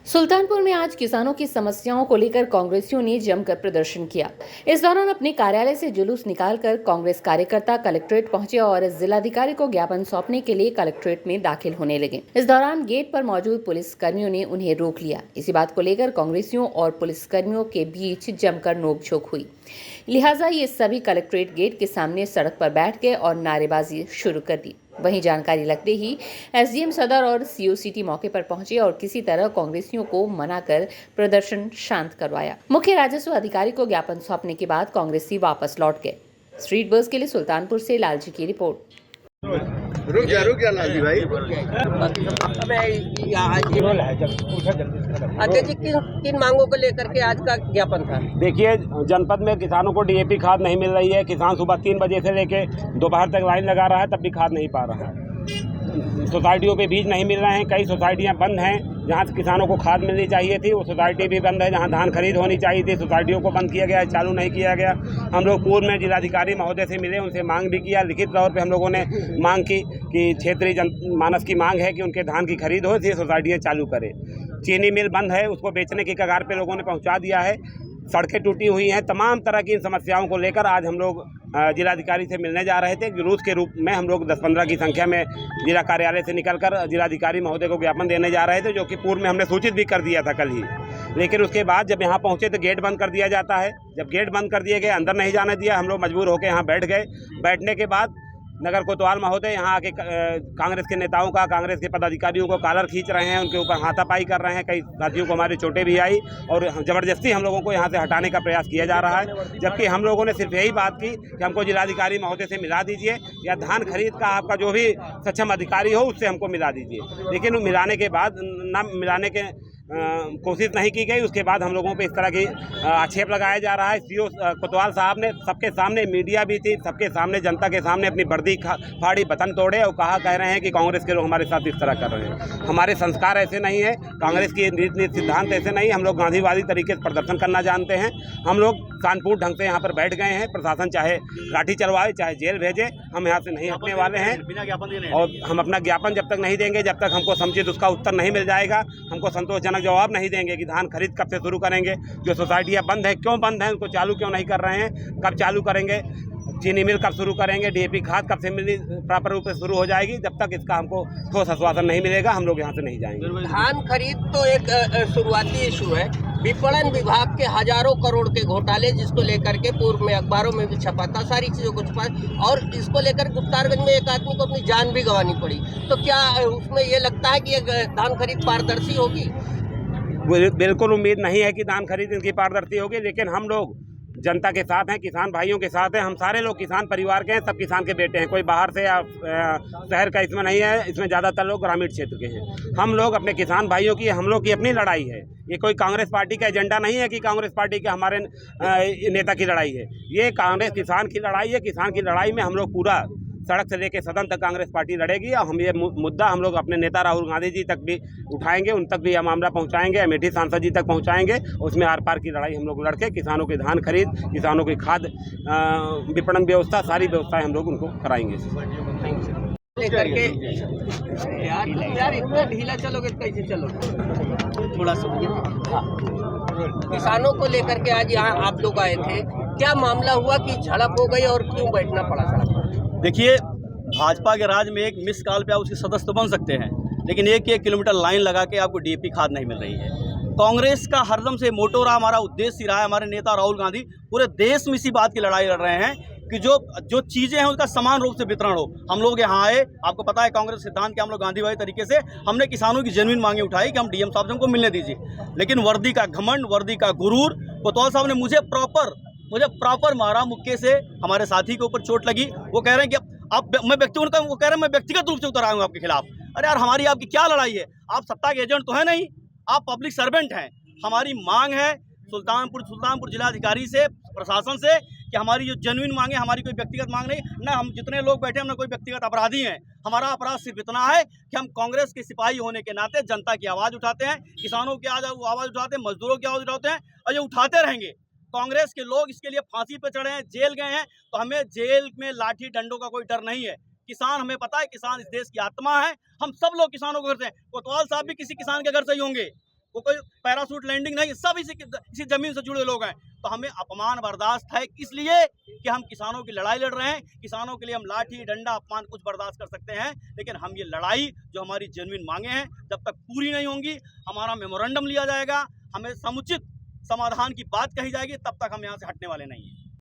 सुल्तानपुर में आज किसानों की समस्याओं को लेकर कांग्रेसियों ने जमकर प्रदर्शन किया। इस दौरान अपने कार्यालय से जुलूस निकालकर कांग्रेस कार्यकर्ता कलेक्ट्रेट पहुंचे और जिलाधिकारी को ज्ञापन सौंपने के लिए कलेक्ट्रेट में दाखिल होने लगे। इस दौरान गेट पर मौजूद पुलिस कर्मियों ने उन्हें रोक लिया। इसी बात को लेकर कांग्रेसियों और पुलिस कर्मियों के बीच जमकर नोकझोंक हुई। लिहाजा ये सभी कलेक्ट्रेट गेट के सामने सड़क पर बैठ गए और नारेबाजी शुरू कर दी। वहीं जानकारी लगते ही एसडीएम सदर और सीओ सिटी मौके पर पहुंचे और किसी तरह कांग्रेसियों को मनाकर प्रदर्शन शांत करवाया। मुख्य राजस्व अधिकारी को ज्ञापन सौंपने के बाद कांग्रेसी वापस लौट गए। स्ट्रीट बस के लिए सुल्तानपुर से लालजी की रिपोर्ट। रुक जा लालजी भाई। अजय जी, किन मांगों को लेकर के आज का ज्ञापन था? देखिए, जनपद में किसानों को डीएपी खाद नहीं मिल रही है। किसान सुबह 3 बजे से लेके दोपहर तक लाइन लगा रहा है, तब भी खाद नहीं पा रहा है। सोसाइटियों पे बीज नहीं मिल रहे हैं। कई सोसाइटियां बंद हैं जहां से किसानों को खाद मिलनी चाहिए थी, वो सोसाइटी भी बंद है। जहां धान खरीद होनी चाहिए थी, सोसाइटियों को बंद किया गया है, चालू नहीं किया गया। हम लोग पूर्व में जिलाधिकारी महोदय से मिले, उनसे मांग भी किया। लिखित तौर पे हम लोगों ने मांग की कि क्षेत्रीय मानस की मांग है कि उनके धान की खरीद हो, ये सोसाइटियाँ चालू करें। चीनी मिल बंद है, उसको बेचने की कगार पर लोगों ने पहुँचा दिया है। सड़कें टूटी हुई हैं। तमाम तरह की इन समस्याओं को लेकर आज हम लोग जिलाधिकारी से मिलने जा रहे थे। जुलूस के रूप में हम लोग 10-15 की संख्या में जिला कार्यालय से निकलकर जिलाधिकारी महोदय को ज्ञापन देने जा रहे थे, जो कि पूर्व में हमने सूचित भी कर दिया था कल ही। लेकिन उसके बाद जब यहाँ पहुँचे तो गेट बंद कर दिया जाता है। जब गेट बंद कर दिए गए, अंदर नहीं जाने दिया, हम लोग मजबूर होकर यहाँ बैठ गए। बैठने के बाद नगर कोतवाल महोदय यहाँ आके कांग्रेस के नेताओं का, कांग्रेस के पदाधिकारियों को कॉलर खींच रहे हैं, उनके ऊपर हाथापाई कर रहे हैं। कई साथियों को हमारी चोटें भी आई और ज़बरदस्ती हम लोगों को यहाँ से हटाने का प्रयास किया जा रहा है। जबकि हम लोगों ने सिर्फ यही बात की कि हमको जिलाधिकारी महोदय से मिला दीजिए, या धान खरीद का आपका जो भी सक्षम अधिकारी हो उससे हमको मिला दीजिए। लेकिन वो मिलाने के बाद न मिलाने के कोशिश नहीं की गई। उसके बाद हम लोगों पे इस तरह की आक्षेप लगाया जा रहा है। सीओ कोतवाल साहब ने सबके सामने, मीडिया भी थी, सबके सामने, जनता के सामने अपनी वर्दी फाड़ी, बटन तोड़े और कह रहे हैं कि कांग्रेस के लोग हमारे साथ इस तरह कर रहे हैं। हमारे संस्कार ऐसे नहीं है, कांग्रेस की नीति सिद्धांत ऐसे नहीं। हम लोग गांधीवादी तरीके से प्रदर्शन करना जानते हैं। हम लोग शांतिपूर्ण ढंग से यहाँ पर बैठ गए हैं। प्रशासन चाहे लाठी चलवाए, चाहे जेल भेजे, हम यहाँ से नहीं हटने वाले हैं। और हम अपना ज्ञापन जब तक नहीं देंगे, जब तक हमको समुचित उसका उत्तर नहीं मिल जाएगा, हमको संतोषजनक जवाब नहीं देंगे कि धान खरीद कब से शुरू करेंगे, जो सोसाइटियाँ बंद है क्यों बंद हैं, उनको चालू क्यों नहीं कर रहे हैं, कब चालू करेंगे, चीनी मिल कब शुरू करेंगे, डीएपी खाद कब से मिलनी प्रॉपर रूप से शुरू हो जाएगी। जब तक इसका हमको ठोस आश्वासन नहीं मिलेगा, हम लोग यहाँ से नहीं जाएंगे। धान खरीद तो एक शुरुआती इशू है। विपणन विभाग के हजारों करोड़ के घोटाले, जिसको लेकर के पूर्व में अखबारों में भी छपा था, सारी चीजों को छपा, और इसको लेकर गुप्तारगंज में एक आदमी को अपनी जान भी गंवानी पड़ी। तो क्या उसमें ये लगता है कि ये धान खरीद पारदर्शी होगी? बिल्कुल उम्मीद नहीं है कि धान खरीद इनकी पारदर्शी होगी। लेकिन हम लोग जनता के साथ हैं, किसान भाइयों के साथ हैं। हम सारे लोग किसान परिवार के हैं, सब किसान के बेटे हैं। कोई बाहर से या शहर का इसमें नहीं है। इसमें ज़्यादातर लोग ग्रामीण क्षेत्र के हैं। हम लोग अपने किसान भाइयों की, हम लोग की अपनी लड़ाई है। ये कोई कांग्रेस पार्टी का एजेंडा नहीं है कि कांग्रेस पार्टी के हमारे नेता की लड़ाई है। ये कांग्रेस किसान की लड़ाई है। किसान की लड़ाई में हम लोग पूरा सड़क से लेकर सदन तक कांग्रेस पार्टी लड़ेगी। और हम ये मुद्दा हम लोग अपने नेता राहुल गांधी जी तक भी उठाएंगे, उन तक भी यह मामला पहुंचाएंगे, अमेठी सांसद जी तक पहुंचाएंगे। उसमें आर पार की लड़ाई हम लोग लड़के किसानों के धान खरीद, किसानों की खाद विपणन व्यवस्था, सारी व्यवस्थाएं हम लोग उनको कराएंगे। लेकर के यार इतना ढीला चलोगे कैसे चलोगे? थोड़ा सा किसानों को लेकर के आज यहाँ आप लोग आए थे, क्या मामला हुआ कि झड़प हो गई और क्यों बैठना पड़ा सड़क पर? देखिए, भाजपा के राज में एक मिस कॉल पे आप उसके सदस्य तो बन सकते हैं, लेकिन 1-1 किलोमीटर लाइन लगा के आपको डीएपी खाद नहीं मिल रही है। कांग्रेस का हरदम से मोटो रहा, हमारा उद्देश्य रहा है, हमारे नेता राहुल गांधी पूरे देश में इसी बात की लड़ाई लड़ रहे हैं कि जो चीज़ें हैं उसका समान रूप से वितरण हो। हम लोग यहाँ आए, आपको पता है कांग्रेस सिद्धांत के हम लोग गांधीवादी तरीके से हमने किसानों की जेन्युइन मांगे उठाई कि हम डीएम साहब से हमको मिलने दीजिए। लेकिन वर्दी का घमंड, वर्दी का गुरूर, कोतवाल साहब ने मुझे प्रॉपर मारा मुक्के से। हमारे साथी के ऊपर चोट लगी। वो कह रहे हैं कि मैं व्यक्तिगत रूप से उतर आया हूँ आपके खिलाफ। अरे यार, हमारी आपकी क्या लड़ाई है? आप सत्ता के एजेंट तो है नहीं, आप पब्लिक सर्वेंट हैं। हमारी मांग है सुल्तानपुर जिलाधिकारी से, प्रशासन से, कि हमारी जो जेन्युइन मांग है, हमारी कोई व्यक्तिगत मांग नहीं ना। हम जितने लोग बैठे हैं, हम कोई व्यक्तिगत अपराधी हैं। हमारा अपराध सिर्फ इतना है कि हम कांग्रेस के सिपाही होने के नाते जनता की आवाज़ उठाते हैं, किसानों की आवाज़ उठाते हैं, मजदूरों की आवाज़ उठाते हैं, और ये उठाते रहेंगे। कांग्रेस के लोग इसके लिए फांसी पे चढ़े हैं, जेल गए हैं, तो हमें जेल में लाठी डंडों का कोई डर नहीं है। किसान, हमें पता है किसान इस देश की आत्मा है। हम सब लोग किसानों के घर से हैं। कोतवाल साहब भी किसी किसान के घर से ही होंगे। वो कोई पैरासूट लैंडिंग नहीं, सब इसी जमीन से जुड़े लोग हैं। तो हमें अपमान बर्दाश्त है, इसलिए कि हम किसानों की लड़ाई लड़ रहे हैं। किसानों के लिए हम लाठी डंडा अपमान कुछ बर्दाश्त कर सकते हैं, लेकिन हम ये लड़ाई जो हमारी जेन्युइन मांगे हैं जब तक पूरी नहीं होंगी, हमारा मेमोरेंडम लिया जाएगा, हमें समुचित समाधान की बात कही जाएगी, तब तक हम यहाँ से हटने वाले नहीं हैं।